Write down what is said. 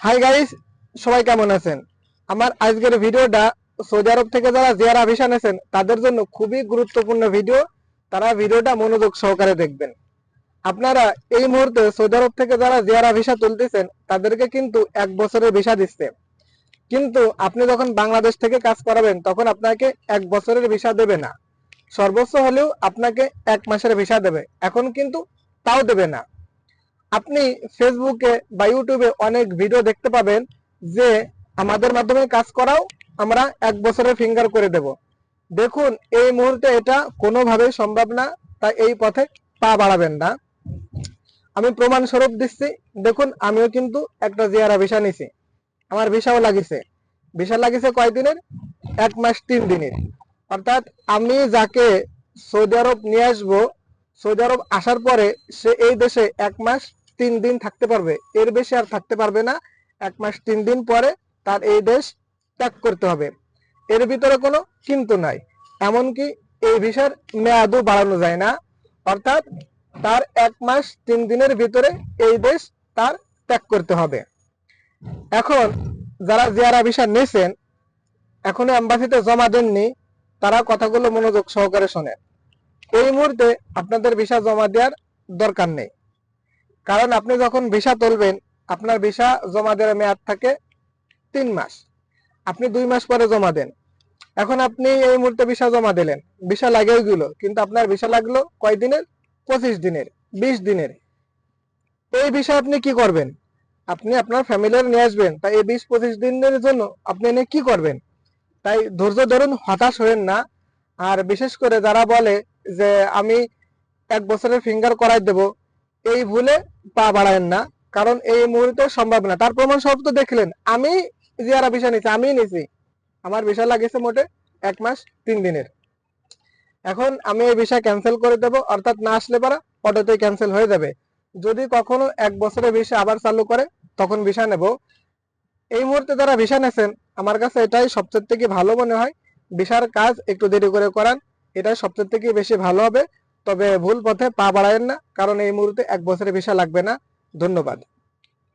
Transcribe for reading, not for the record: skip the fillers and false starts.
Hi guys, সবাই কেমন আছেন? আমার আজকের ভিডিওটা সৌদি আরব থেকে যারা জিয়ারা ভিসা নেছেন তাদের জন্য খুবই গুরুত্বপূর্ণ ভিডিও। তারা ভিডিওটা মনোযোগ সহকারে দেখবেন। আপনারা এই মুহূর্তে সৌদি আরব থেকে যারা জিয়ারা ভিসা তুলতেছেন তাদেরকে কিন্তু 1 বছরের ভিসা দিচ্ছে, কিন্তু আপনি যখন বাংলাদেশ থেকে কাজ করাবেন তখন আপনাকে 1 বছরের ভিসা দেবে না। সর্বোচ্চ হলেও আপনাকে 1 মাসের ভিসা দেবে, এখন কিন্তু তাও দেবে না। আপনি ফেসবুকে বা ইউটিউবে অনেক ভিডিও দেখতে পাবেন যে আমাদের মাধ্যমে কাজ করাও, আমরা 1 বছরের ফিঙ্গার করে দেব। দেখুন, এই মুহূর্তে এটা কোনোভাবেই সম্ভব না, তাই এই পথে পা বাড়াবেন না। আমি প্রমাণ স্বরূপ দিচ্ছি। দেখুন, আমিও কিন্তু একটা জিয়ারা ভিসা নিছি, আমার ভিসাও লাগিছে। ভিসা লাগিছে কয় দিনের? 1 মাস 3 দিনের। অর্থাৎ আমি যাকে সৌদি আরব নিয়ে আসবো, সৌদি আরব আসার পরে সে এই দেশে 1 মাস 3 দিন থাকতে পারবে, এর বেশি আর থাকতে পারবে না। 1 মাস 3 দিন পরে তার এই দেশ ত্যাগ করতে হবে। এর ভিতরে কোনো কিন্তু নাই। এমনকি এই ভিসার মেয়াদও বাড়ানো যায় না। অর্থাৎ তার 1 মাস 3 দিনের ভিতরে এই দেশ তার ত্যাগ করতে হবে। এখন যারা জিয়ারা ভিসা নিয়েছেন, এখনো এম্বাসিতে জমা দেননি, তারা কথাগুলো মনোযোগ সহকারে শোনেন। এই মুহূর্তে আপনাদের ভিসা জমা দেওয়ার দরকার নেই, কারণ আপনি যখন ভিসা তুলবেন আপনার ভিসা জমা দেওয়ার মেয়াদ থাকে 3 মাস। আপনি 2 মাস পরে জমা দেন। এখন আপনি এই মুহূর্তে ভিসা জমা দিলেন, ভিসা লাগেও গেল, কিন্তু আপনার ভিসা লাগলো কয় দিনের? 25 দিনের, 20 দিনের। এই ভিসা আপনি কি করবেন? আপনি আপনার ফ্যামিলির নিয়ে আসবেন, তাই এই 20-25 দিনের জন্য আপনি এনে কি করবেন? তাই ধৈর্য ধরুন, হতাশ হবেন না। আর বিশেষ করে যারা বলে যে আমি 1 বছরের ফিঙ্গার করাই দেব, এই ভুলে পা বাড়ায়েন না, কারণ এই মুহূর্তে সম্ভব না। তার প্রমাণ স্বরূপ তো দেখলেন, আমি জিয়ারা ভিসা নিছি, আমি নিছি, আমার ভিসা লাগেছে মোটে 1 মাস 3 দিনের। এখন আমি এই ভিসা ক্যান্সেল করে দেব, অর্থাৎ না আসলে পারা অটোতেই ক্যান্সেল হয়ে যাবে। যদি কখনো 1 বছরের ভিসা আবার চালু করে তখন ভিসা নেব। এই মুহূর্তে যারা ভিসা নেছেন, আমার কাছে এটাই সবচেয়ে থেকে ভালো মনে হয়। ভিসার কাজ একটু দেরি করে করান, এটাই সবচেয়ে থেকে বেশি ভালো হবে। তবে ভুল পথে পা বাড়ায়েন না, কারণ এই মুহূর্তে 1 বছরের ভিসা লাগবে না। ধন্যবাদ।